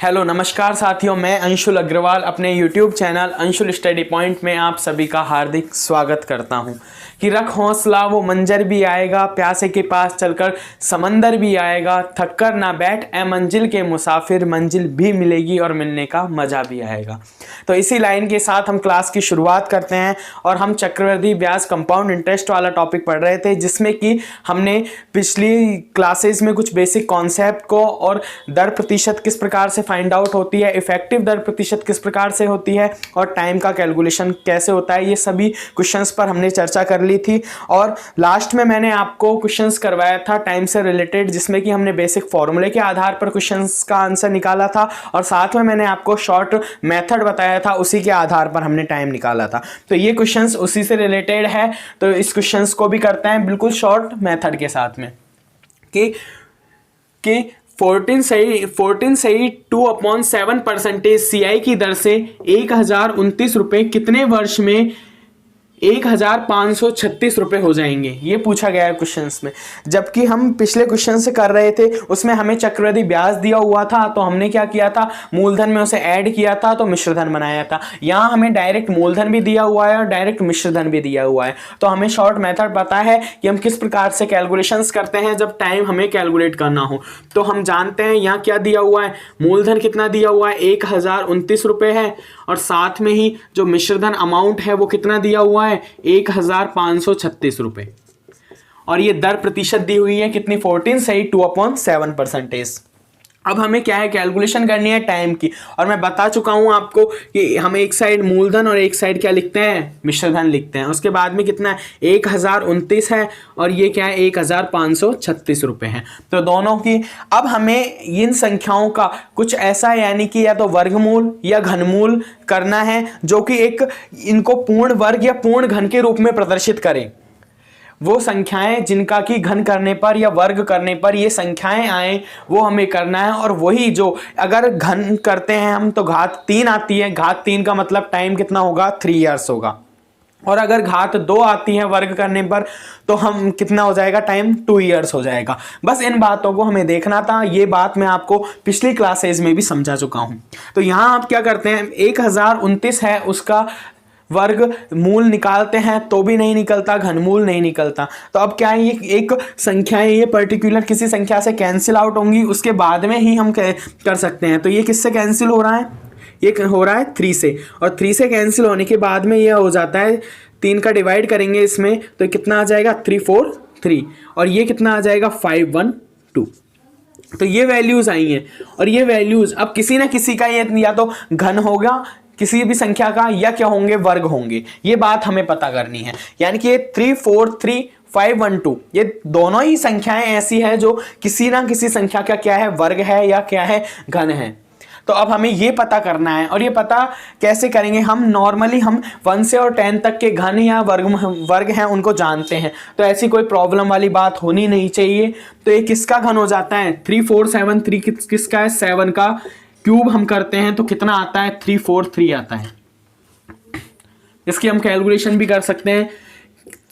Hello नमस्कार साथियों, मैं अंशुल अग्रवाल अपने YouTube channel Anshul study point में आप सभी का हार्दिक स्वागत करता हूं। कि रख हौसला वो मंजर भी आएगा, प्यासे के पास चलकर समंदर भी आएगा, थक कर ना बैठ ए मंजिल के मुसाफिर, मंजिल भी मिलेगी और मिलने का मज़ा भी आएगा। तो इसी लाइन के साथ हम क्लास की शुरुआत करते हैं और हम चक्रवृद्धि ब्याज कंपाउंड इंटरेस्ट वाला टॉपिक पढ़ रहे थे, जिसमें कि हमने पिछली क्लासेस में कुछ बेसिक कॉन्सेप्ट को और दर प्रतिशत किस प्रकार से फाइंड आउट होती है, इफेक्टिव दर प्रतिशत किस प्रकार से होती है और टाइम का कैलकुलेशन कैसे होता है, ये सभी क्वेश्चंस पर हमने चर्चा कर ली थी। और लास्ट में मैंने आपको क्वेश्चंस करवाया था टाइम से रिलेटेड, जिसमें कि हमने बेसिक फॉर्मूले के आधार पर क्वेश्चंस का आंसर निकाला था और साथ में मैंने आपको शॉर्ट मेथड बताया था, उसी के आधार पर हमने टाइम निकाला था। तो ये क्वेश्चंस उसी से रिलेटेड है, तो इस क्वेश्चंस को भी करते हैं बिल्कुल शॉर्ट मेथड के साथ में कि 14 सही 2/7% CI की दर से 1029 रुपये कितने वर्ष में 1536 रुपये हो जाएंगे, ये पूछा गया है क्वेश्चंस में। जबकि हम पिछले क्वेश्चन से कर रहे थे, उसमें हमें चक्रवृद्धि ब्याज दिया हुआ था, तो हमने क्या किया था, मूलधन में उसे ऐड किया था तो मिश्रधन बनाया था। यहाँ हमें डायरेक्ट मूलधन भी दिया हुआ है और डायरेक्ट मिश्रधन भी दिया हुआ है, तो हमें शॉर्ट मेथड पता है कि हम किस प्रकार से कैलकुलेशंस करते हैं जब टाइम हमें कैलकुलेट करना हो। तो हम जानते हैं यहाँ क्या दिया हुआ है, मूलधन कितना दिया हुआ है 1029 रुपये है, और साथ में ही जो मिश्रधन अमाउंट है वो कितना दिया हुआ है 1536 रुपये, और ये दर प्रतिशत दी हुई है कितनी 14 सही 2/7%। अब हमें क्या है, कैलकुलेशन करनी है टाइम की, और मैं बता चुका हूं आपको कि हम एक साइड मूलधन और एक साइड क्या लिखते हैं, मिश्रधन लिखते हैं। उसके बाद में कितना है 1029 है और ये क्या है 1536 रुपये है, तो दोनों की। अब हमें इन संख्याओं का कुछ ऐसा, यानी कि या तो वर्गमूल या घनमूल करना है, जो कि एक इनको पूर्ण वर्ग या पूर्ण घन के रूप में प्रदर्शित करें। वो संख्याएं जिनका कि घन करने पर या वर्ग करने पर ये संख्याएं आए, वो हमें करना है। और वही जो अगर घन करते हैं हम तो घात 3 आती है, घात 3 का मतलब टाइम कितना होगा 3 इयर्स होगा। और अगर घात 2 आती है वर्ग करने पर तो हम कितना हो जाएगा, टाइम 2 इयर्स हो जाएगा। बस इन बातों को हमें देखना था, ये बात मैं आपको पिछली क्लासेज में भी समझा चुका हूं। तो यहां आप क्या करते हैं, 1029 है उसका वर्ग मूल निकालते हैं तो भी नहीं निकलता, घनमूल नहीं निकलता। तो अब क्या है, ये एक संख्या है, ये पर्टिकुलर किसी संख्या से कैंसिल आउट होंगी, उसके बाद में ही हम कर सकते हैं। तो ये किससे कैंसिल हो रहा है, ये हो रहा है 3 से, और 3 से कैंसिल होने के बाद में ये हो जाता है 3 का डिवाइड करेंगे इसमें तो कितना आ जाएगा 343, और ये कितना आ जाएगा 512। तो ये वैल्यूज आई हैं, और ये वैल्यूज अब किसी ना किसी का ये या तो घन होगा किसी भी संख्या का, या क्या होंगे वर्ग होंगे, ये बात हमें पता करनी है। यानी कि 343 512 ये दोनों ही संख्याएं ऐसी है जो किसी ना किसी संख्या का क्या है, वर्ग है या क्या है, घन है। तो अब हमें ये पता करना है, और ये पता कैसे करेंगे, हम नॉर्मली हम 1 से और 10 तक के घन या वर्ग हैं उनको जानते हैं, तो ऐसी कोई प्रॉब्लम वाली बात होनी नहीं चाहिए। तो ये किसका घन हो जाता है 3473, किसका है 7 का क्यूब हम करते हैं तो कितना आता है 343 आता है। इसकी हम कैलकुलेशन भी कर सकते हैं।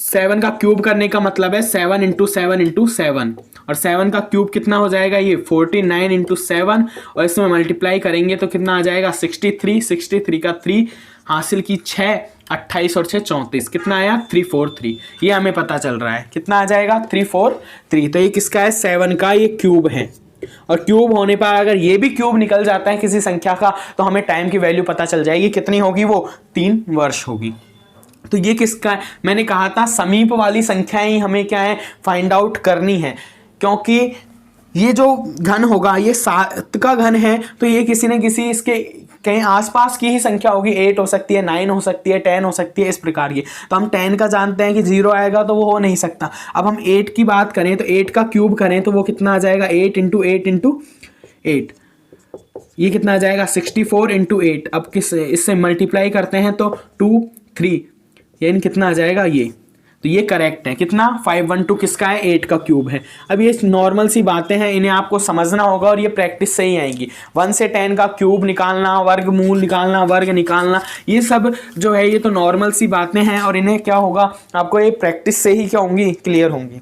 7 का क्यूब करने का मतलब है 7 × 7 × 7, और 7 का क्यूब कितना हो जाएगा ये 49 × 7, और इसमें मल्टीप्लाई करेंगे तो कितना आ जाएगा 63 का 3 हासिल की 6, 28 और 6 34, कितना आया 343। ये हमें पता चल रहा है कितना आ जाएगा 343। तो ये किसका है 7 का, ये क्यूब है, और क्यूब होने पर अगर ये भी क्यूब निकल जाता है किसी संख्या का तो हमें टाइम की वैल्यू पता चल जाएगी, कितनी होगी वो 3 वर्ष होगी। तो ये किसका है, मैंने कहा था समीप वाली संख्याएं हमें क्या है फाइंड आउट करनी है, क्योंकि ये जो घन होगा ये 7 का घन है, तो ये किसी न किसी इसके कहीं आसपास की ही संख्या होगी, 8 हो सकती है, 9 हो सकती है, 10 हो सकती है, इस प्रकार की। तो हम 10 का जानते हैं कि 0 आएगा तो वो हो नहीं सकता। अब हम 8 की बात करें तो 8 का क्यूब करें तो वो कितना आ जाएगा 8 × 8 × 8, ये कितना आ जाएगा 64 × 8। अब इससे मल्टीप्लाई करते हैं तो 2 3, यानी कितना आ जाएगा ये, तो ये करेक्ट है, कितना 512 किसका है 8 का क्यूब है। अब ये नॉर्मल सी बातें हैं, इन्हें आपको समझना होगा और ये प्रैक्टिस से ही आएंगी। 1 से 10 का क्यूब निकालना, वर्गमूल निकालना, वर्ग निकालना, ये सब जो है ये तो नॉर्मल सी बातें हैं, और इन्हें क्या होगा आपको ये प्रैक्टिस से ही क्या होंगी क्लियर होंगी।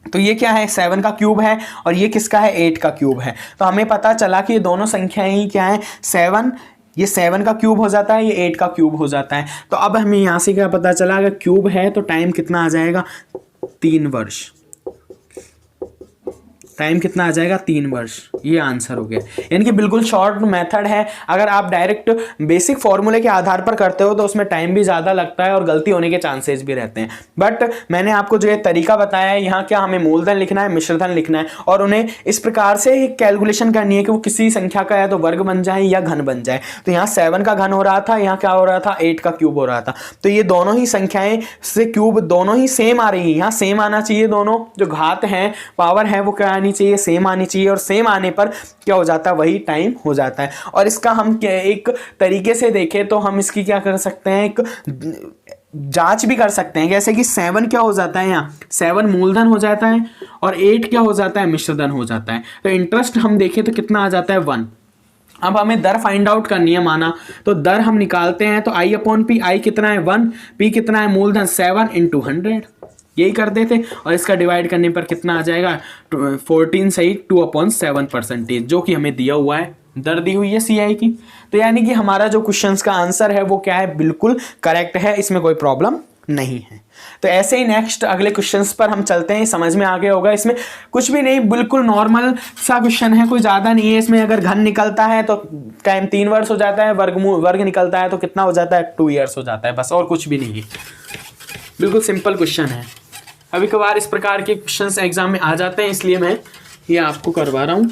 तो ये क्या है, 7 का क्यूब है और ये किसका है, 8 का क्यूब है। तो हमें पता चला कि ये दोनों संख्याएं ही क्या है, 7, ये 7 का क्यूब हो जाता है, ये 8 का क्यूब हो जाता है। तो अब हमें यहाँ से क्या पता चला, अगर क्यूब है तो टाइम कितना आ जाएगा, 3 वर्ष। टाइम कितना आ जाएगा, 3 वर्ष। ये आंसर हो गया। यानी कि बिल्कुल शॉर्ट मेथड है। अगर आप डायरेक्ट बेसिक फॉर्मूले के आधार पर करते हो तो उसमें टाइम भी ज़्यादा लगता है और गलती होने के चांसेस भी रहते हैं। बट मैंने आपको जो ये तरीका बताया है, यहाँ क्या हमें मूलधन लिखना है, मिश्रधन लिखना है और उन्हें इस प्रकार से कैलकुलेशन करनी है कि वो किसी संख्या का या तो वर्ग बन जाए या घन बन जाए। तो यहाँ 7 का घन हो रहा था, यहाँ क्या हो रहा था, 8 का क्यूब हो रहा था। तो ये दोनों ही संख्याएं से क्यूब दोनों ही सेम आ रही है, यहाँ सेम आना चाहिए। दोनों जो घात है, पावर है, वो क्या आनी चाहिए, सेम आनी चाहिए। और सेम आने पर क्या हो जाता है, वही टाइम हो जाता है। और इसका हम एक तरीके से देखें तो हम इसकी क्या कर सकते हैं, एक जांच भी कर सकते हैं। जैसे कि 7 क्या हो जाता है, यहाँ 7 मूलधन हो जाता है और 8 क्या हो जाता है, मिश्रधन हो जाता है। तो इंटरेस्ट हम देखें तो कितना आ जाता है, 1। अब हमें दर फाइंड आउट करनी है माना, तो दर हम निकालते हैं। तो I/P, I कितना है 1, P कितना है मूलधन 7 × 100, यही कर देते। और इसका डिवाइड करने पर कितना आ जाएगा, 14 सही 2/7%, जो कि हमें दिया हुआ है, दर दी हुई है CI की। तो यानी कि हमारा जो क्वेश्चंस का आंसर है वो क्या है, बिल्कुल करेक्ट है, इसमें कोई प्रॉब्लम नहीं है। तो ऐसे ही नेक्स्ट अगले क्वेश्चंस पर हम चलते हैं। समझ में आ गया होगा, इसमें कुछ भी नहीं, बिल्कुल नॉर्मल सा क्वेश्चन है, कोई ज़्यादा नहीं है। इसमें अगर घन निकलता है तो टाइम 3 वर्ष हो जाता है, वर्ग निकलता है तो कितना हो जाता है, 2 ईयर्स हो जाता है, बस और कुछ भी नहीं है। बिल्कुल सिंपल क्वेश्चन है। कभी कभार इस प्रकार के क्वेश्चंस एग्जाम में आ जाते हैं, इसलिए मैं ये आपको करवा रहा हूँ।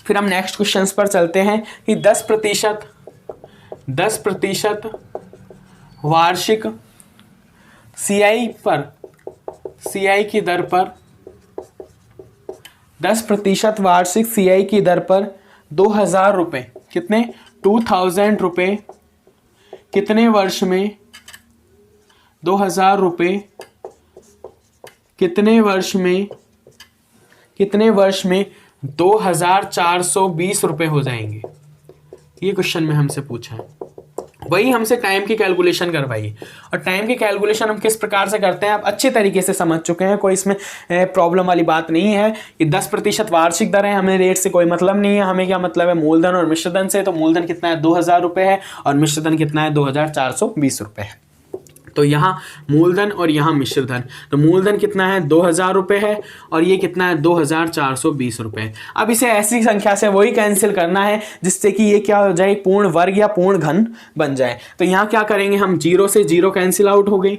फिर हम नेक्स्ट क्वेश्चंस पर चलते हैं कि 10% वार्षिक CI की दर पर 10% वार्षिक CI की दर पर 2000 रुपये, कितने, 2000 रुपये कितने वर्ष में, 2000 रुपये कितने वर्ष में 2420 रुपये हो जाएंगे। ये क्वेश्चन में हमसे पूछा है। वही हमसे टाइम की कैलकुलेशन करवाइए। और टाइम की कैलकुलेशन हम किस प्रकार से करते हैं आप अच्छे तरीके से समझ चुके हैं, कोई इसमें प्रॉब्लम वाली बात नहीं है। कि 10% वार्षिक दर है, हमें रेट से कोई मतलब नहीं है। हमें क्या मतलब है, मूलधन और मिश्रधन से। तो मूलधन कितना है, 2000 रुपये है और मिश्रधन कितना है, 2420 रुपये है। तो यहाँ मूलधन और यहाँ मिश्रधन, तो मूलधन कितना है, 2000 रुपये है और ये कितना है, 2420 रुपये। अब इसे ऐसी संख्या से वही कैंसिल करना है जिससे कि ये क्या हो जाए, पूर्ण वर्ग या पूर्ण घन बन जाए। तो यहाँ क्या करेंगे हम, 0 से 0 कैंसिल आउट हो गई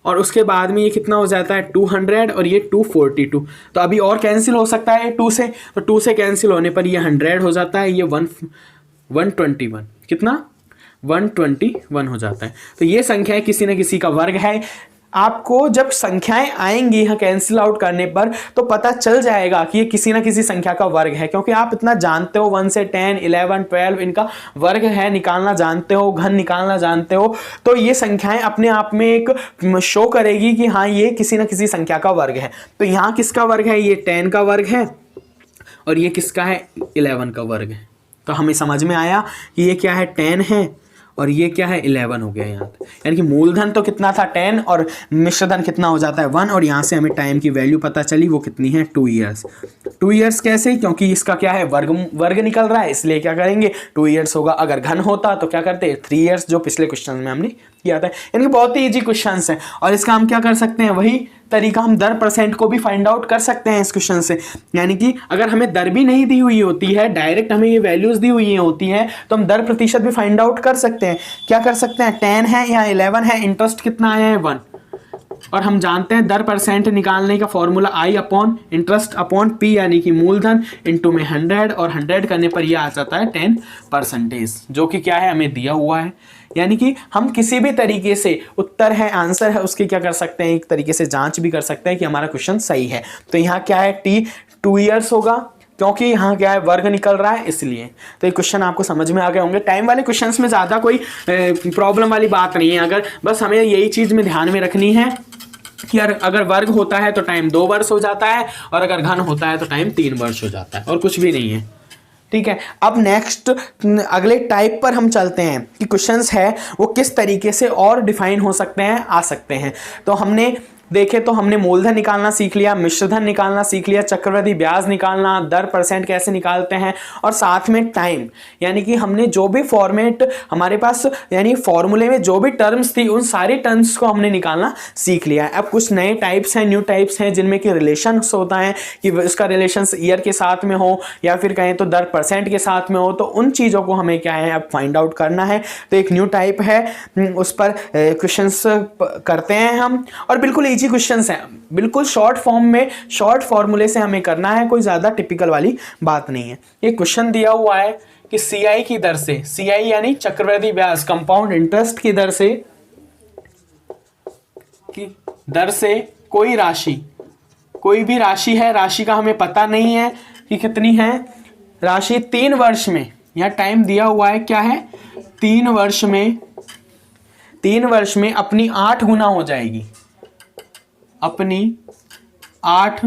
और उसके बाद में ये कितना हो जाता है, 200 और ये 242। तो अभी और कैंसिल हो सकता है 2 से, तो 2 से कैंसिल होने पर ये 100 हो जाता है, ये 121, कितना, 121 हो जाता है। तो ये संख्या किसी न किसी का वर्ग है। आपको जब संख्याएं आएंगी यहाँ कैंसिल आउट करने पर तो पता चल जाएगा कि ये किसी न किसी संख्या का वर्ग है, क्योंकि आप इतना जानते हो, 1 से 10, 11, 12 इनका वर्ग है निकालना जानते हो, घन निकालना जानते हो। तो ये संख्याएं अपने आप में एक शो करेगी कि हाँ ये किसी न किसी संख्या का वर्ग है। तो यहाँ किसका वर्ग है, ये 10 का वर्ग है और ये किसका है, 11 का वर्ग है। तो हमें समझ में आया कि ये क्या है, 10 है और ये क्या है, 11 हो गया यहाँ। यानी कि मूलधन तो कितना था, 10 और मिश्रधन कितना हो जाता है, 1। और यहाँ से हमें टाइम की वैल्यू पता चली, वो कितनी है, 2 ईयर्स। 2 ईयर्स कैसे, क्योंकि इसका क्या है, वर्ग निकल रहा है, इसलिए क्या करेंगे, 2 ईयर्स होगा। अगर घन होता तो क्या करते, 3 ईयर्स, जो पिछले क्वेश्चन में हमने किया था। यानी कि बहुत ही ईजी क्वेश्चन है और इसका हम क्या कर सकते हैं, वही तरीका हम दर % को भी फाइंड आउट कर सकते हैं इस क्वेश्चन से। यानी कि अगर हमें दर भी नहीं दी हुई होती है, डायरेक्ट हमें ये वैल्यूज दी हुई होती हैं, तो हम दर % भी फाइंड आउट कर सकते हैं। क्या कर सकते हैं, 10 है या 11 है, इंटरेस्ट कितना आया है, 1। और हम जानते हैं दर % निकालने का फॉर्मूला I/P, यानी कि मूलधन इंटू में 100 और 100 करने पर यह आ जाता है 10%, जो कि क्या है, हमें दिया हुआ है। यानी कि हम किसी भी तरीके से उत्तर है, आंसर है, उसके क्या कर सकते हैं, एक तरीके से जांच भी कर सकते हैं कि हमारा क्वेश्चन सही है। तो यहाँ क्या है, 2 ईयर्स होगा, क्योंकि यहाँ क्या है, वर्ग निकल रहा है, इसलिए। तो ये क्वेश्चन आपको समझ में आ गए होंगे। टाइम वाले क्वेश्चंस में ज़्यादा कोई प्रॉब्लम वाली बात नहीं है। अगर बस हमें यही चीज़ में ध्यान में रखनी है कि अगर वर्ग होता है तो टाइम 2 वर्ष हो जाता है और अगर घन होता है तो टाइम 3 वर्ष हो जाता है, और कुछ भी नहीं है। ठीक है, अब नेक्स्ट अगले टाइप पर हम चलते हैं कि क्वेश्चंस है वो किस तरीके से और डिफाइन हो सकते हैं, आ सकते हैं। तो हमने देखें तो हमने मूलधन निकालना सीख लिया, मिश्रधन निकालना सीख लिया, चक्रवृद्धि ब्याज निकालना, दर परसेंट कैसे निकालते हैं, और साथ में टाइम, यानी कि हमने जो भी फॉर्मेट हमारे पास यानी फॉर्मूले में जो भी टर्म्स थी उन सारी टर्म्स को हमने निकालना सीख लिया है। अब कुछ नए टाइप्स हैं, न्यू टाइप्स हैं, जिनमें कि रिलेशंस होता है कि उसका रिलेशंस ईयर के साथ में हो या फिर कहें तो दर परसेंट के साथ में हो, तो उन चीज़ों को हमें क्या है अब फाइंड आउट करना है। तो एक न्यू टाइप है, उस पर क्वेश्चंस करते हैं हम, और बिल्कुल इजी क्वेश्चंस हैं, बिल्कुल शॉर्ट फॉर्म में शॉर्ट फॉर्मूले से हमें करना है, कोई ज़्यादा टिपिकल वाली बात नहीं है। ये क्वेश्चन दिया हुआ है कि CI की दर से, CI यानी चक्रवृद्धि ब्याज कंपाउंड इंटरेस्ट की दर से कोई राशि, कोई भी राशि है, राशि का हमें पता नहीं है कि कितनी है, राशि 3 वर्ष में, यहाँ टाइम दिया हुआ है क्या है, 3 वर्ष में अपनी 8 गुना हो जाएगी, अपनी 8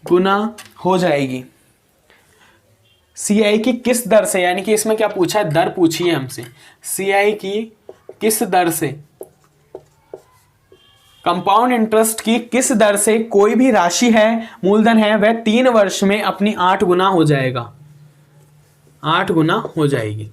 गुना हो जाएगी। CI की किस दर से, यानी कि इसमें क्या पूछा है, दर पूछी है हमसे, CI की किस दर से, कंपाउंड इंटरेस्ट की किस दर से कोई भी राशि है, मूलधन है, वह 3 वर्ष में अपनी 8 गुना हो जाएगा, 8 गुना हो जाएगी।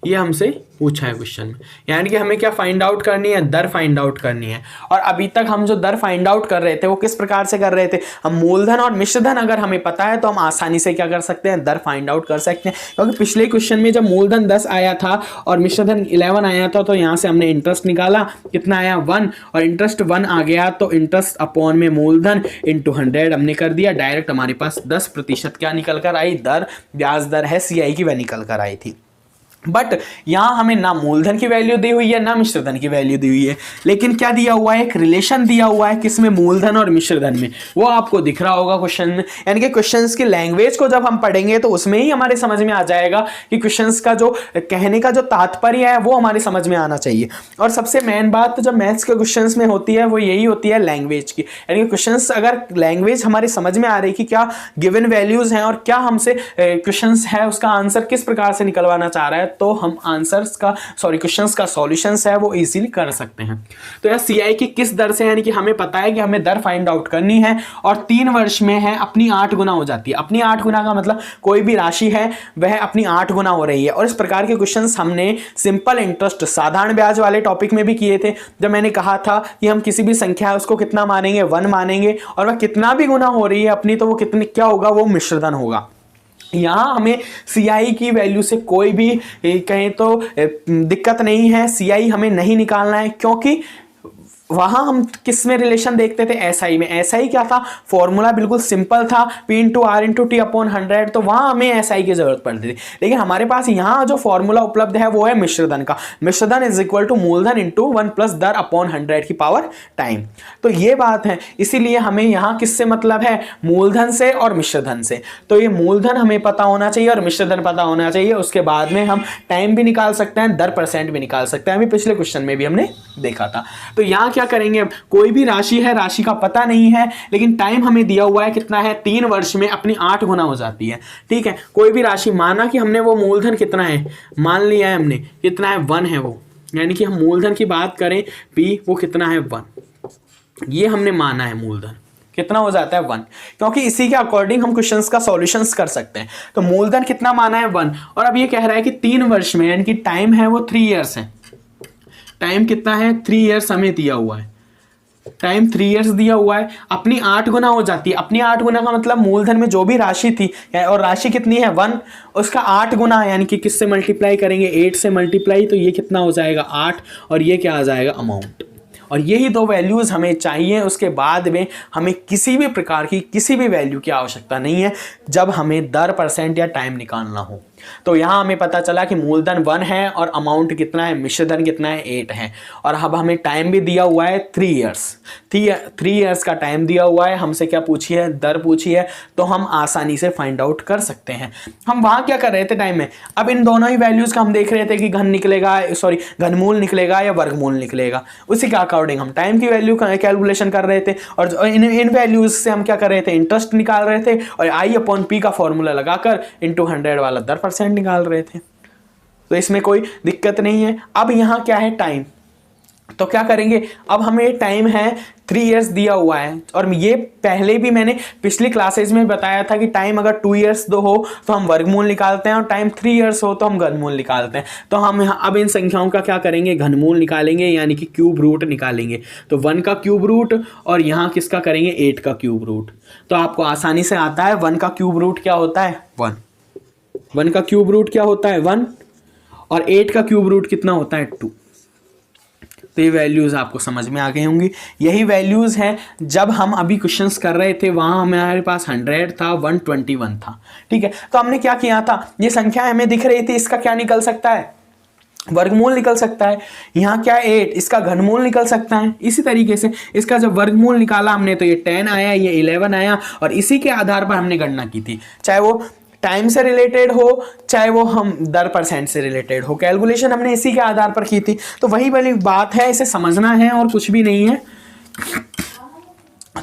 ये हमसे पूछा है क्वेश्चन में, यानी कि हमें क्या फाइंड आउट करनी है, दर फाइंड आउट करनी है। और अभी तक हम जो दर फाइंड आउट कर रहे थे वो किस प्रकार से कर रहे थे, हम मूलधन और मिश्रधन अगर हमें पता है तो हम आसानी से क्या कर सकते हैं, दर फाइंड आउट कर सकते हैं। क्योंकि पिछले क्वेश्चन में जब मूलधन 10 आया था और मिश्रधन 11 आया था, तो यहाँ से हमने इंटरेस्ट निकाला, कितना आया 1, और इंटरेस्ट 1 आ गया तो इंटरेस्ट अपॉन में मूलधन इंटू 100 हमने कर दिया, डायरेक्ट हमारे पास 10% क्या निकल कर आई, दर, ब्याज दर है CI की, वह निकल कर आई थी। बट यहां हमें ना मूलधन की वैल्यू दी हुई है ना मिश्रधन की वैल्यू दी हुई है, लेकिन क्या दिया हुआ है, एक रिलेशन दिया हुआ है, किसमें, मूलधन और मिश्रधन में, वो आपको दिख रहा होगा क्वेश्चन में। यानी कि क्वेश्चंस की लैंग्वेज को जब हम पढ़ेंगे तो उसमें ही हमारे समझ में आ जाएगा कि क्वेश्चंस का जो कहने का जो तात्पर्य है वो हमारे समझ में आना चाहिए। और सबसे मेन बात तो जब मैथ्स के क्वेश्चंस में होती है वो यही होती है, लैंग्वेज की। यानी कि क्वेश्चंस अगर लैंग्वेज हमारी समझ में आ रही कि क्या गिवन वैल्यूज हैं और क्या हमसे क्वेश्चंस है, उसका आंसर किस प्रकार से निकलवाना चाह रहा है, तो हम क्वेश्चंस का सॉल्यूशंस है वो इजीली कर सकते हैं। तो यह CI की किस दर से, यानी कि हमें पता है कि हमें दर फाइंड आउट करनी है और 3 वर्ष में है अपनी 8 गुना हो जाती है। अपनी 8 गुना का मतलब कोई भी राशि है वह अपनी 8 गुना हो रही है। और इस प्रकार के क्वेश्चंस हमने सिंपल इंटरेस्ट, साधारण ब्याज वाले टॉपिक में भी किए थे, जब मैंने कहा था कि हम किसी भी संख्या है उसको कितना मानेंगे, 1 मानेंगे, और वह कितना भी गुना हो रही है अपनी, तो वो कितनी क्या होगा, वो मिश्रधन होगा। यहाँ हमें CI की वैल्यू से कोई भी कहें तो दिक्कत नहीं है, CI हमें नहीं निकालना है, क्योंकि वहां हम किस में रिलेशन देखते थे, SI में। SI क्या था, फॉर्मूला बिल्कुल सिंपल था, P into R into T upon 100, तो वहां हमें SI की जरूरत पड़ती थी। लेकिन हमारे पास यहाँ जो फॉर्मूला उपलब्ध है वो है मिश्रधन का, मिश्रधन इज इक्वल टू मूलधन इंटू 1 प्लस दर अपॉन 100 की पावर टाइम। तो ये बात है, इसीलिए हमें यहाँ किससे मतलब है, मूलधन से और मिश्रधन से। तो ये मूलधन हमें पता होना चाहिए और मिश्रधन पता होना चाहिए, उसके बाद में हम टाइम भी निकाल सकते हैं, दर परसेंट भी निकाल सकते हैं, अभी पिछले क्वेश्चन में भी हमने देखा था। तो यहाँ क्या करेंगे, कोई भी राशि है, राशि का पता नहीं है, लेकिन टाइम हमें दिया हुआ है कितना है, 3 वर्ष में अपनी 8 गुना हो जाती है। ठीक है, कोई भी राशि, माना कि हमने वो मूलधन कितना है मान लिया है, हमने कितना है 1 है वो, यानी कि हम मूलधन की बात करें P, वो कितना है 1, ये हमने माना है मूलधन कितना हो जाता है 1, क्योंकि इसी के अकॉर्डिंग हम क्वेश्चंस का सॉल्यूशंस कर सकते हैं। तो मूलधन कितना माना है 1, और अब ये कह रहा है कि 3 वर्ष में, यानी कि टाइम है वो 3 ईयर्स है, टाइम कितना है 3 ईयर्स हमें दिया हुआ है, टाइम 3 ईयर्स दिया हुआ है, अपनी 8 गुना हो जाती है। अपनी 8 गुना का मतलब मूलधन में जो भी राशि थी, और राशि कितनी है 1, उसका 8 गुना, यानी कि किससे मल्टीप्लाई करेंगे, 8 से मल्टीप्लाई, तो ये कितना हो जाएगा 8, और ये क्या आ जाएगा अमाउंट। और यही 2 वैल्यूज हमें चाहिए, उसके बाद में हमें किसी भी प्रकार की किसी भी वैल्यू की आवश्यकता नहीं है जब हमें दर, परसेंट या टाइम निकालना हो। तो यहाँ हमें पता चला कि मूलधन 1 है और अमाउंट कितना है, मिश्रधन कितना है 8 है, और अब हमें टाइम भी दिया हुआ है 3 ईयर्स, 3 ईयर्स का टाइम दिया हुआ है, हमसे क्या पूछी है, दर पूछी है, तो हम आसानी से फाइंड आउट कर सकते हैं। हम वहाँ क्या कर रहे थे टाइम में, अब इन दोनों ही वैल्यूज का हम देख रहे थे कि घनमूल निकलेगा या वर्गमूल निकलेगा, उसी के अकॉर्डिंग हम टाइम की वैल्यू कैलकुलेशन कर रहे थे, और इन वैल्यूज से हम क्या कर रहे थे, इंटरेस्ट निकाल रहे थे, और I/P का फॉर्मूला लगाकर इंटू 100 वाला दर परसेंट निकाल रहे थे। तो इसमें कोई दिक्कत नहीं है। अब यहाँ क्या है, टाइम। तो क्या करेंगे, अब हमें टाइम है 3 इयर्स दिया हुआ है, और ये पहले भी मैंने पिछली क्लासेज में बताया था कि टाइम अगर 2 इयर्स दो हो तो हम वर्गमूल निकालते हैं, और टाइम 3 इयर्स हो तो हम घनमूल निकालते हैं। तो हम अब इन संख्याओं का क्या करेंगे, घनमूल निकालेंगे, यानी कि क्यूब रूट निकालेंगे। तो 1 का क्यूब रूट और यहाँ किसका करेंगे, 8 का क्यूब रूट। तो आपको आसानी से आता है 1 का क्यूब रूट क्या होता है, 1। 1 का क्यूब रूट क्या होता है, 1, और 8 का क्यूब रूट कितना होता है, 2। तो ये वैल्यूज़ आपको समझ में आ गई होंगी। यही वैल्यूज़ हैं जब हम अभी क्वेश्चंस कर रहे थे, वहाँ हमारे पास 100 था, 121 था, ठीक है। तो हमने क्या किया था, ये संख्या हमें दिख रही थी, इसका क्या निकल सकता है, वर्गमूल निकल सकता है। यहाँ क्या 8, इसका घनमूल निकल सकता है। इसी तरीके से इसका जब वर्गमूल निकाला हमने तो ये 10 आया, ये 11 आया, और इसी के आधार पर हमने गणना की थी, चाहे वो टाइम से रिलेटेड हो, चाहे वो हम दर % से रिलेटेड हो, कैलकुलेशन हमने इसी के आधार पर की थी। तो वही वाली बात है, इसे समझना है और कुछ भी नहीं है।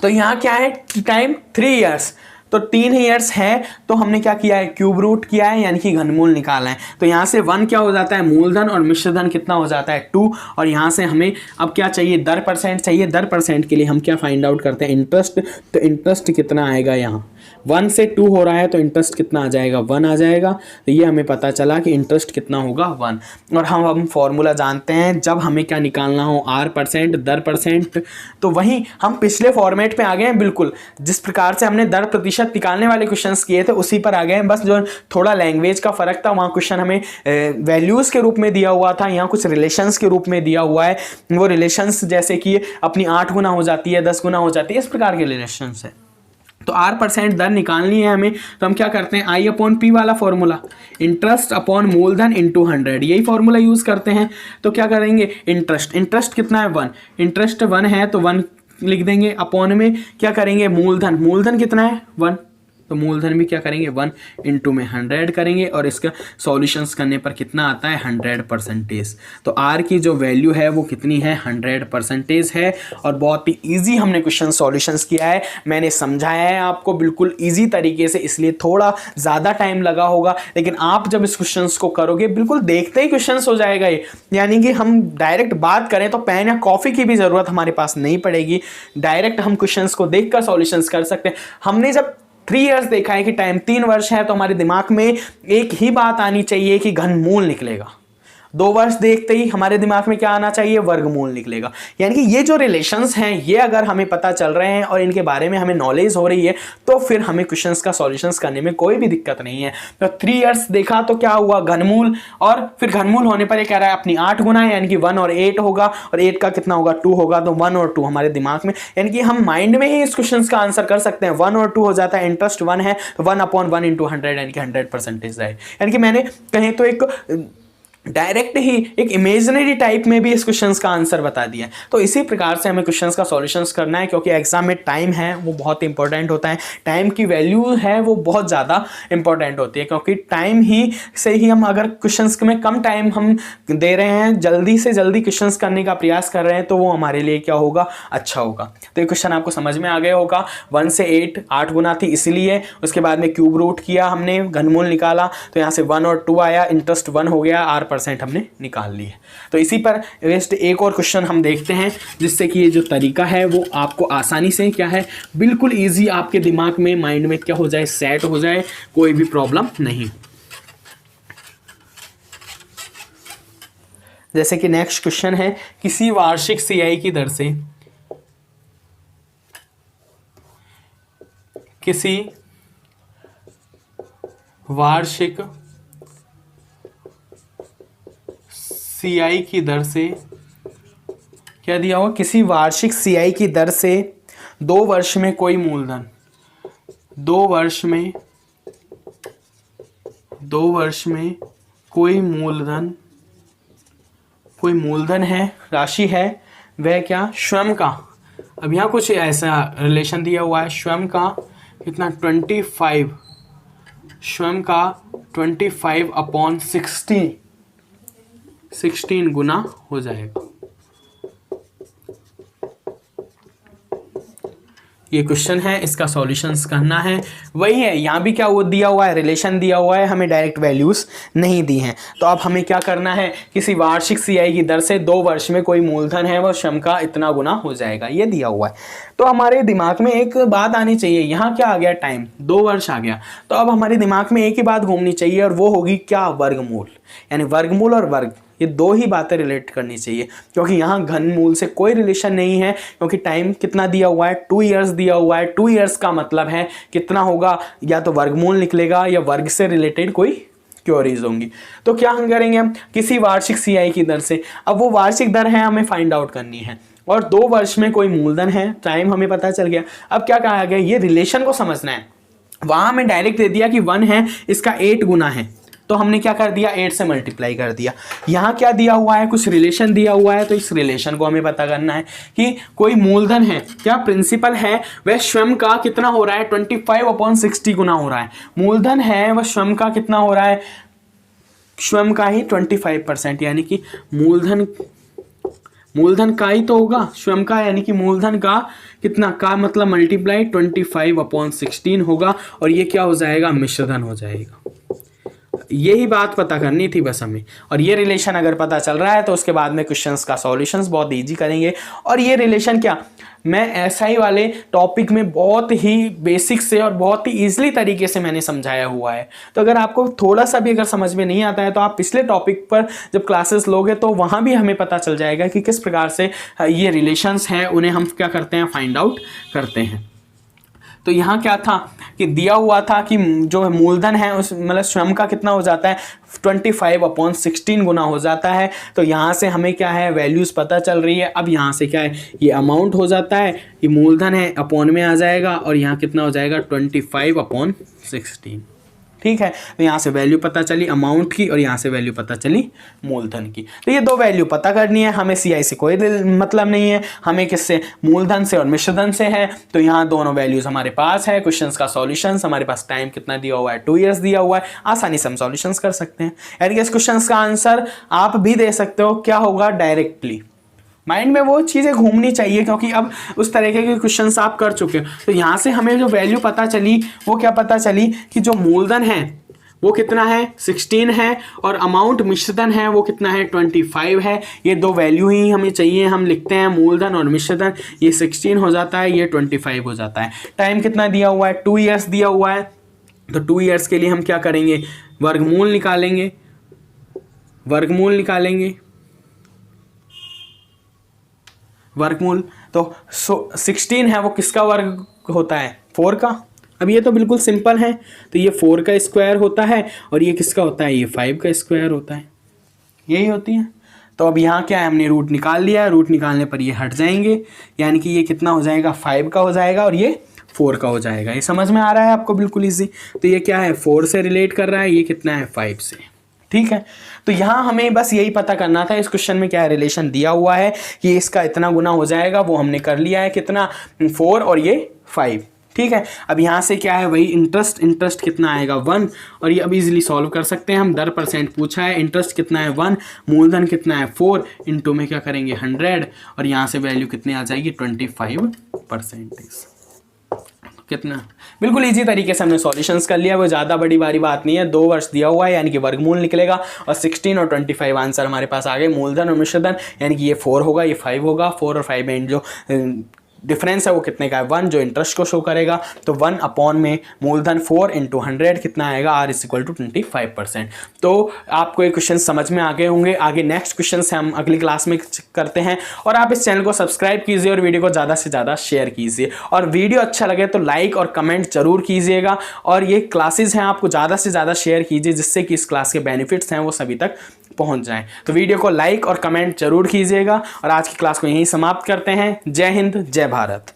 तो यहाँ क्या है, टाइम 3 इयर्स, तो 3 इयर्स है, तो हमने क्या किया है, क्यूब रूट किया है, यानी कि घनमूल निकाला है। तो यहाँ से 1 क्या हो जाता है, मूलधन, और मिश्रधन कितना हो जाता है, 2। और यहाँ से हमें अब क्या चाहिए, दर % चाहिए। दर % के लिए हम क्या फाइंड आउट करते हैं, इंटरेस्ट। तो इंटरेस्ट कितना आएगा, यहाँ 1 से 2 हो रहा है तो इंटरेस्ट कितना आ जाएगा, 1 आ जाएगा। तो ये हमें पता चला कि इंटरेस्ट कितना होगा, 1। और हम फॉर्मूला जानते हैं, जब हमें क्या निकालना हो, R%, दर %। तो वहीं हम पिछले फॉर्मेट पे आ गए हैं, बिल्कुल जिस प्रकार से हमने दर प्रतिशत निकालने वाले क्वेश्चंस किए थे उसी पर आ गए हैं। बस जो थोड़ा लैंग्वेज का फर्क था, वहाँ क्वेश्चन हमें वैल्यूज के रूप में दिया हुआ था, यहाँ कुछ रिलेशंस के रूप में दिया हुआ है। वो रिलेशंस जैसे कि अपनी 8 गुना हो जाती है, 10 गुना हो जाती है, इस प्रकार के रिलेशंस है। तो R% दर निकालनी है हमें, तो हम क्या करते हैं, I/P वाला फॉर्मूला, इंटरेस्ट अपॉन मूलधन इंटू 100, यही फॉर्मूला यूज करते हैं। तो क्या करेंगे, इंटरेस्ट कितना है, 1, इंटरेस्ट 1 है तो 1 लिख देंगे, अपॉन में क्या करेंगे, मूलधन कितना है, 1, तो मूलधन भी क्या करेंगे, 1 इंटू में 100 करेंगे, और इसका सॉल्यूशंस करने पर कितना आता है, 100%। तो R की जो वैल्यू है वो कितनी है, 100% है। और बहुत ही ईजी हमने क्वेश्चन सॉल्यूशंस किया है, मैंने समझाया है आपको बिल्कुल ईजी तरीके से, इसलिए थोड़ा ज़्यादा टाइम लगा होगा, लेकिन आप जब इस क्वेश्चन को करोगे बिल्कुल देखते ही क्वेश्चन हो जाएगा ये। यानी कि हम डायरेक्ट बात करें तो पेन या कॉफ़ी की भी ज़रूरत हमारे पास नहीं पड़ेगी, डायरेक्ट हम क्वेश्चन को देख कर सॉल्यूशंस कर सकते हैं। हमने जब 3 इयर्स देखा है कि टाइम 3 वर्ष है, तो हमारे दिमाग में एक ही बात आनी चाहिए कि घनमूल निकलेगा। 2 वर्ष देखते ही हमारे दिमाग में क्या आना चाहिए, वर्गमूल निकलेगा। यानी कि ये जो रिलेशंस हैं, ये अगर हमें पता चल रहे हैं और इनके बारे में हमें नॉलेज हो रही है, तो फिर हमें क्वेश्चंस का सॉल्यूशंस करने में कोई भी दिक्कत नहीं है। तो 3 इयर्स देखा तो क्या हुआ, घनमूल, और फिर घनमूल होने पर ये कह रहा है अपनी 8 गुना, यानी कि 1 और 8 होगा, और 8 का कितना होगा, 2 होगा। तो 1 और 2 हमारे दिमाग में, यानी कि हम माइंड में ही इस क्वेश्चन का आंसर कर सकते हैं। 1 और 2 हो जाता है, इंटरेस्ट 1 है तो 1/1 इंटू 100, यानी कि 100% है। यानी कि मैंने कहें तो एक डायरेक्ट ही एक इमेजिनरी टाइप में भी इस क्वेश्चंस का आंसर बता दिया। तो इसी प्रकार से हमें क्वेश्चंस का सॉल्यूशंस करना है, क्योंकि एग्जाम में टाइम है वो बहुत इंपॉर्टेंट होता है। टाइम की वैल्यू है वो बहुत ज़्यादा इंपॉर्टेंट होती है, क्योंकि टाइम ही से ही हम अगर क्वेश्चंस में कम टाइम हम दे रहे हैं, जल्दी से जल्दी क्वेश्चंस करने का प्रयास कर रहे हैं, तो वो हमारे लिए क्या होगा, अच्छा होगा। तो ये क्वेश्चन आपको समझ में आ गया होगा। 1 से 8 गुना थी इसलिए, उसके बाद में क्यूब रूट किया हमने, घनमूल निकाला, तो यहाँ से 1 और 2 आया, इंटरेस्ट 1 हो गया, R% हमने निकाल लिए। तो इसी पर वेस्ट एक और क्वेश्चन हम देखते हैं, जिससे कि ये जो तरीका है वो आपको आसानी से क्या है, बिल्कुल इजी आपके दिमाग में, माइंड में क्या हो जाए, सेट हो जाए, कोई भी प्रॉब्लम नहीं। जैसे कि नेक्स्ट क्वेश्चन है, किसी वार्षिक CI की दर से किसी वार्षिक CI की दर से क्या दिया हुआ, किसी वार्षिक CI की दर से 2 वर्ष में कोई मूलधन, 2 वर्ष में कोई मूलधन है, राशि है, वह क्या, स्वयं का, अब यहाँ कुछ ऐसा रिलेशन दिया हुआ है, स्वयं का कितना, 25, स्वयं का 25/16 गुना हो जाएगा। ये क्वेश्चन है, इसका सॉल्यूशंस करना है। वही है, यहाँ भी क्या वो दिया हुआ है, रिलेशन दिया हुआ है, हमें डायरेक्ट वैल्यूज़ नहीं दी हैं। तो अब हमें क्या करना है, किसी वार्षिक सीआई की दर से 2 वर्ष में कोई मूलधन है वह श्रम का इतना गुना हो जाएगा, ये दिया हुआ है। तो हमारे दिमाग में एक बात आनी चाहिए, यहाँ क्या आ गया, टाइम 2 वर्ष आ गया। तो अब हमारे दिमाग में एक ही बात घूमनी चाहिए और वो होगी क्या, वर्गमूल। यानी वर्गमूल और वर्ग, ये 2 ही बातें रिलेट करनी चाहिए, क्योंकि यहाँ घनमूल से कोई रिलेशन नहीं है, क्योंकि टाइम कितना दिया हुआ है, 2 इयर्स दिया हुआ है। 2 इयर्स का मतलब है कितना होगा, या तो वर्गमूल निकलेगा या वर्ग से रिलेटेड कोई क्योरीज होंगी। तो क्या हम करेंगे, हम किसी वार्षिक सीआई की दर से, अब वो वार्षिक दर है हमें फाइंड आउट करनी है, और 2 वर्ष में कोई मूलधन है, टाइम हमें पता चल गया। अब क्या कहा गया, ये रिलेशन को समझना है। वहाँ हमें डायरेक्ट दे दिया कि 1 है, इसका 8 गुना है, तो हमने क्या कर दिया, 8 से मल्टीप्लाई कर दिया। यहाँ क्या दिया हुआ है, कुछ रिलेशन दिया हुआ है, तो इस रिलेशन को हमें पता करना है कि कोई मूलधन है, क्या प्रिंसिपल है, वह श्रम का कितना हो रहा है, 25/60 गुना हो रहा है। मूलधन है वह श्रम का कितना हो रहा है, श्रम का ही 25%, यानी कि मूलधन का ही तो होगा, श्रम का, यानी कि मूलधन का कितना, का मतलब मल्टीप्लाई 25/16 होगा, और ये क्या हो जाएगा, मिश्रधन हो जाएगा। यही बात पता करनी थी बस हमें, और ये रिलेशन अगर पता चल रहा है तो उसके बाद में क्वेश्चंस का सॉल्यूशंस बहुत इजी करेंगे। और ये रिलेशन क्या, मैं एसआई वाले टॉपिक में बहुत ही बेसिक से और बहुत ही ईजिली तरीके से मैंने समझाया हुआ है। तो अगर आपको थोड़ा सा भी अगर समझ में नहीं आता है तो आप पिछले टॉपिक पर जब क्लासेस लोगे तो वहाँ भी हमें पता चल जाएगा कि किस प्रकार से ये रिलेशंस हैं, उन्हें हम क्या करते हैं, फाइंड आउट करते हैं। तो यहाँ क्या था कि दिया हुआ था कि जो मूलधन है उस मतलब श्रम का कितना हो जाता है, 25/16 गुना हो जाता है। तो यहाँ से हमें क्या है, वैल्यूज़ पता चल रही है। अब यहाँ से क्या है, ये अमाउंट हो जाता है, ये मूलधन है, अपॉन में आ जाएगा, और यहाँ कितना हो जाएगा, 25/16। ठीक है, तो यहाँ से वैल्यू पता चली अमाउंट की, और यहाँ से वैल्यू पता चली मूलधन की। तो ये 2 वैल्यू पता करनी है हमें, सीआई से कोई मतलब नहीं है, हमें किससे, मूलधन से और मिश्रधन से है। तो यहाँ दोनों वैल्यूज हमारे पास है। क्वेश्चंस का सॉल्यूशंस, हमारे पास टाइम कितना दिया हुआ है, 2 इयर्स दिया हुआ है, आसानी से हम सॉल्यूशंस कर सकते हैं। यानी कि इस क्वेश्चंस का आंसर आप भी दे सकते हो, क्या होगा, डायरेक्टली। माइंड में वो चीज़ें घूमनी चाहिए, क्योंकि अब उस तरीके के क्वेश्चंस आप कर चुके हो। तो यहाँ से हमें जो वैल्यू पता चली वो क्या पता चली कि जो मूलधन है वो कितना है, 16 है, और अमाउंट मिश्रधन है वो कितना है, 25 है। ये 2 वैल्यू ही हमें चाहिए। हम लिखते हैं मूलधन और मिश्रधन, ये 16 हो जाता है, ये 25 हो जाता है। टाइम कितना दिया हुआ है, 2 इयर्स दिया हुआ है। तो 2 इयर्स के लिए हम क्या करेंगे, वर्गमूल निकालेंगे, वर्गमूल। तो 16 है वो किसका वर्ग होता है, 4 का। अब ये तो बिल्कुल सिंपल है, तो ये 4 का स्क्वायर होता है, और ये किसका होता है, ये 5 का स्क्वायर होता है, यही होती है। तो अब यहाँ क्या है, हमने रूट निकाल लिया, रूट निकालने पर ये हट जाएंगे, यानी कि ये कितना हो जाएगा, 5 का हो जाएगा, और ये 4 का हो जाएगा। ये समझ में आ रहा है आपको, बिल्कुल ईजी। तो ये क्या है, 4 से रिलेट कर रहा है, ये कितना है, 5 से। ठीक है, तो यहाँ हमें बस यही पता करना था, इस क्वेश्चन में क्या रिलेशन दिया हुआ है कि इसका इतना गुना हो जाएगा, वो हमने कर लिया है, कितना, 4 और ये 5। ठीक है, अब यहाँ से क्या है, वही इंटरेस्ट कितना आएगा, 1, और ये अब इजीली सॉल्व कर सकते हैं हम। दर परसेंट पूछा है, इंटरेस्ट कितना है 1, मूलधन कितना है 4, इंटू में क्या करेंगे 100, और यहाँ से वैल्यू कितनी आ जाएगी, 25%। कितना, बिल्कुल इजी तरीके से हमने सॉल्यूशंस कर लिया। वो ज़्यादा बड़ी बात नहीं है, 2 वर्ष दिया हुआ है, यानी कि वर्गमूल निकलेगा, और 16 और 25 आंसर हमारे पास आ गए। मूलधन और मिश्रधन, यानी कि ये 4 होगा, ये 5 होगा। 4 और 5 में जो डिफरेंस है वो कितने का है, 1, जो इंटरेस्ट को शो करेगा। तो 1 अपॉन में मूलधन 4 इंटू 100 कितना आएगा, R इज इक्वल टू 25%। तो आपको ये क्वेश्चन समझ में आ गए होंगे। आगे नेक्स्ट क्वेश्चन से हम अगली क्लास में करते हैं। और आप इस चैनल को सब्सक्राइब कीजिए और वीडियो को ज़्यादा से ज़्यादा शेयर कीजिए, और वीडियो अच्छा लगे तो लाइक और कमेंट जरूर कीजिएगा। और ये क्लासेज हैं, आपको ज़्यादा से ज़्यादा शेयर कीजिए, जिससे कि इस क्लास के बेनिफिट्स हैं वो सभी तक पहुंच जाएं। तो वीडियो को लाइक और कमेंट जरूर कीजिएगा, और आज की क्लास को यहीं समाप्त करते हैं। जय हिंद, जय भारत।